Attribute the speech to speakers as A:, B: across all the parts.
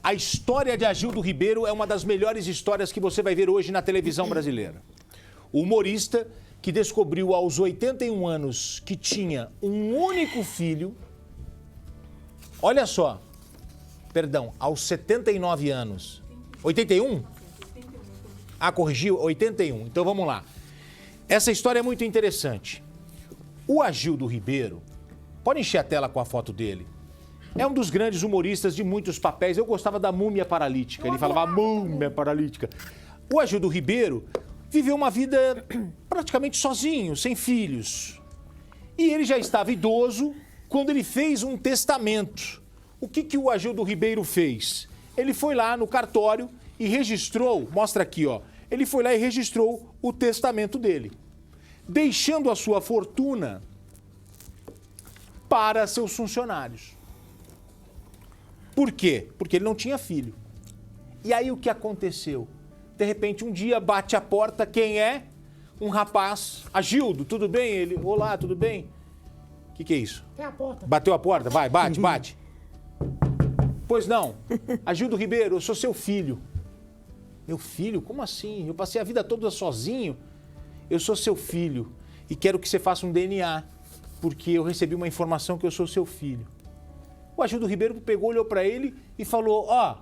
A: A história de Agildo Ribeiro é uma das melhores histórias que você vai ver hoje na televisão brasileira. O humorista que descobriu aos 81 anos que tinha um único filho. Olha só, perdão, aos 79 anos. 81? Ah, corrigiu, 81. Então vamos lá. Essa história é muito interessante. O Agildo Ribeiro, pode encher a tela com a foto dele. É um dos grandes humoristas de muitos papéis. Eu gostava da Múmia Paralítica. Ele falava Múmia Paralítica. O Agildo Ribeiro viveu uma vida praticamente sozinho, sem filhos. E ele já estava idoso quando ele fez um testamento. O que o Agildo Ribeiro fez? Ele foi lá no cartório e registrou, mostra aqui, ó. Ele foi lá e registrou o testamento dele, deixando a sua fortuna para seus funcionários. Por quê? Porque ele não tinha filho. E aí o que aconteceu? De repente, um dia bate a porta, quem é? Um rapaz. Agildo, tudo bem? Ele, olá, tudo bem? O que é isso?
B: É a porta.
A: Bateu a porta? Vai, bate, bate. Pois não. Agildo Ribeiro, eu sou seu filho. Meu filho? Como assim? Eu passei a vida toda sozinho. Eu sou seu filho e quero que você faça um DNA, porque eu recebi uma informação que eu sou seu filho. O Agildo Ribeiro pegou, olhou pra ele e falou, ó,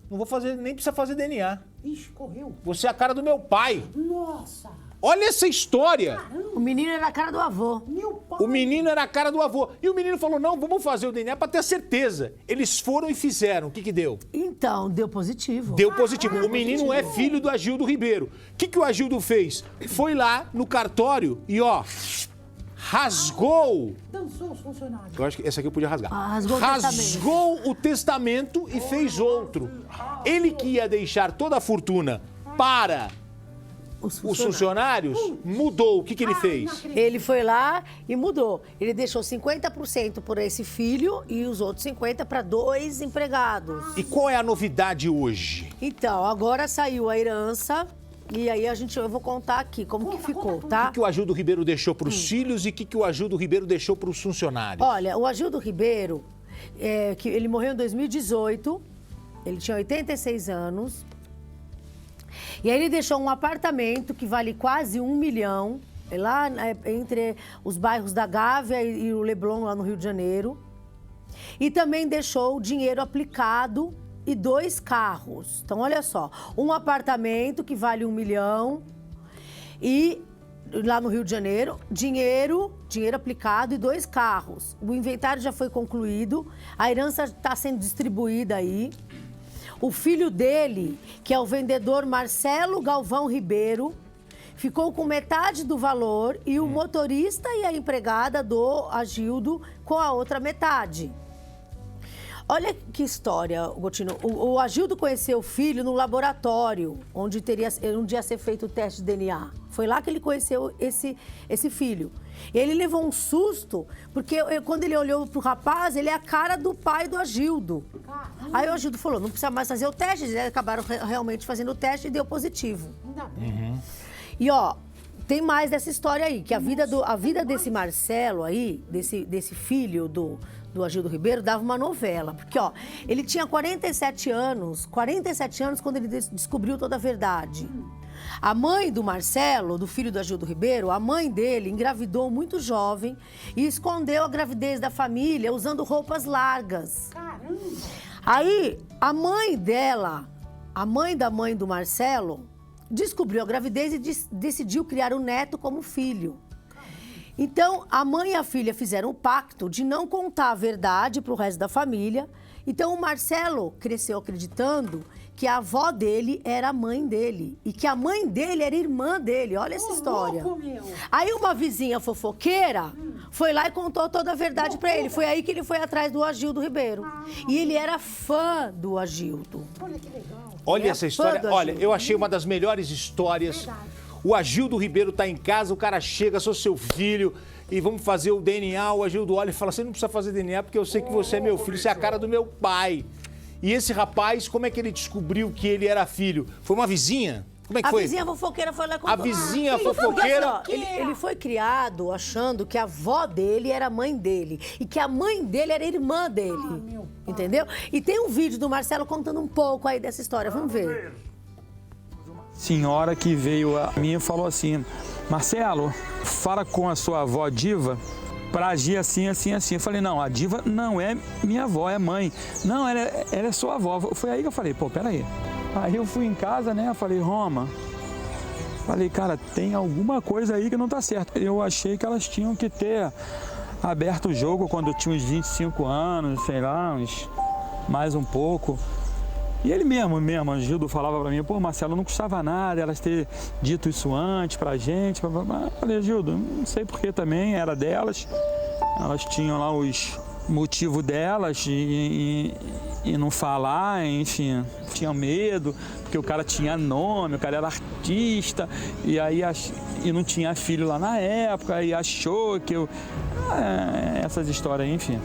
A: não vou fazer, nem precisa fazer DNA.
B: Ixi, correu.
A: Você é a cara do meu pai.
B: Nossa.
A: Olha essa história.
C: O menino era a cara do avô.
B: Meu pai.
A: O menino era a cara do avô. E o menino falou, não, vamos fazer o DNA pra ter certeza. Eles foram e fizeram. O que deu?
C: Então, deu positivo.
A: Deu positivo. O menino é filho do Agildo Ribeiro. O que o Agildo fez? Foi lá no cartório e, ó, rasgou.
B: Dançou os funcionários.
A: Eu acho que essa aqui eu podia rasgar.
C: Rasgou
A: o testamento e fez outro. Ele que ia deixar toda a fortuna para os funcionários, mudou. O que ele fez?
C: Ele foi lá e mudou. Ele deixou 50% por esse filho e os outros 50% para 2 empregados.
A: E qual é a novidade hoje?
C: Então, agora saiu a herança e aí eu vou contar aqui como que ficou, tá?
A: O que o Agildo Ribeiro deixou para os filhos e o que o Agildo Ribeiro deixou para os funcionários?
C: Olha, o Agildo Ribeiro, que ele morreu em 2018, ele tinha 86 anos. E aí ele deixou um apartamento que vale quase 1 milhão, lá entre os bairros da Gávea e o Leblon, lá no Rio de Janeiro. E também deixou dinheiro aplicado e 2 carros. Então, olha só, um apartamento que vale 1 milhão e lá no Rio de Janeiro, dinheiro aplicado e 2 carros. O inventário já foi concluído, a herança está sendo distribuída aí. O filho dele, que é o vendedor Marcelo Galvão Ribeiro, ficou com metade do valor e o motorista e a empregada do Agildo com a outra metade. Olha que história, Gotino. O Agildo conheceu o filho no laboratório, onde ia ser feito o teste de DNA. Foi lá que ele conheceu esse filho. Ele levou um susto, porque quando ele olhou pro rapaz, ele é a cara do pai do Agildo. Aí o Agildo falou, não precisa mais fazer o teste. Eles acabaram realmente fazendo o teste e deu positivo. E ó, tem mais dessa história aí, que a vida desse Marcelo aí, desse filho do Agildo Ribeiro, dava uma novela. Porque, ó, ele tinha 47 anos quando ele descobriu toda a verdade. A mãe do Marcelo, do filho do Agildo Ribeiro, a mãe dele engravidou muito jovem e escondeu a gravidez da família usando roupas largas.
B: Caramba!
C: Aí, a mãe da mãe do Marcelo, descobriu a gravidez e decidiu criar o neto como filho. Então, a mãe e a filha fizeram o pacto de não contar a verdade para o resto da família. Então, o Marcelo cresceu acreditando que a avó dele era a mãe dele e que a mãe dele era irmã dele. Olha essa história.
B: Louco, meu.
C: Aí, uma vizinha fofoqueira foi lá e contou toda a verdade para ele. Foi aí que ele foi atrás do Agildo Ribeiro. E ele era fã do Agildo.
B: Olha que legal.
A: Olha essa história.
C: fã do
A: Olha,
C: Agildo.
A: eu achei uma das melhores histórias.
B: Verdade.
A: O Agildo Ribeiro tá em casa, o cara chega, sou seu filho, e vamos fazer o DNA. O Agildo olha e fala, você não precisa fazer DNA porque eu sei que você é meu filho, você é a cara do meu pai. E esse rapaz, como é que ele descobriu que ele era filho? Foi uma vizinha? Como é que
C: A
A: foi?
C: vizinha fofoqueira foi lá e contou.
A: A vizinha
C: Porque,
A: fofoqueira-
C: assim, ó, ele foi criado achando que a avó dele era a mãe dele e que a mãe dele era a irmã dele.
B: meu pai.
C: Entendeu? E tem um vídeo do Marcelo contando um pouco aí dessa história. Vamos ver.
D: Senhora que veio a mim e falou assim: Marcelo, fala com a sua avó Diva para agir assim, assim, assim. Eu falei: não, a Diva não é minha avó, é mãe. Não, ela é sua avó. Foi aí que eu falei: pô, peraí. Aí eu fui em casa, né? Eu falei: Roma. Falei: cara, tem alguma coisa aí que não tá certo. Eu achei que elas tinham que ter aberto o jogo quando eu tinha uns 25 anos, sei lá, uns mais um pouco. E ele mesmo, o Gildo falava pra mim: pô, Marcelo, não custava nada elas ter dito isso antes pra gente. Eu falei: Gildo, não sei porquê também, era delas. Elas tinham lá os motivos delas e não falar, enfim, tinham medo, porque o cara tinha nome, o cara era artista, e aí e não tinha filho lá na época, e achou que eu... essas histórias aí, enfim.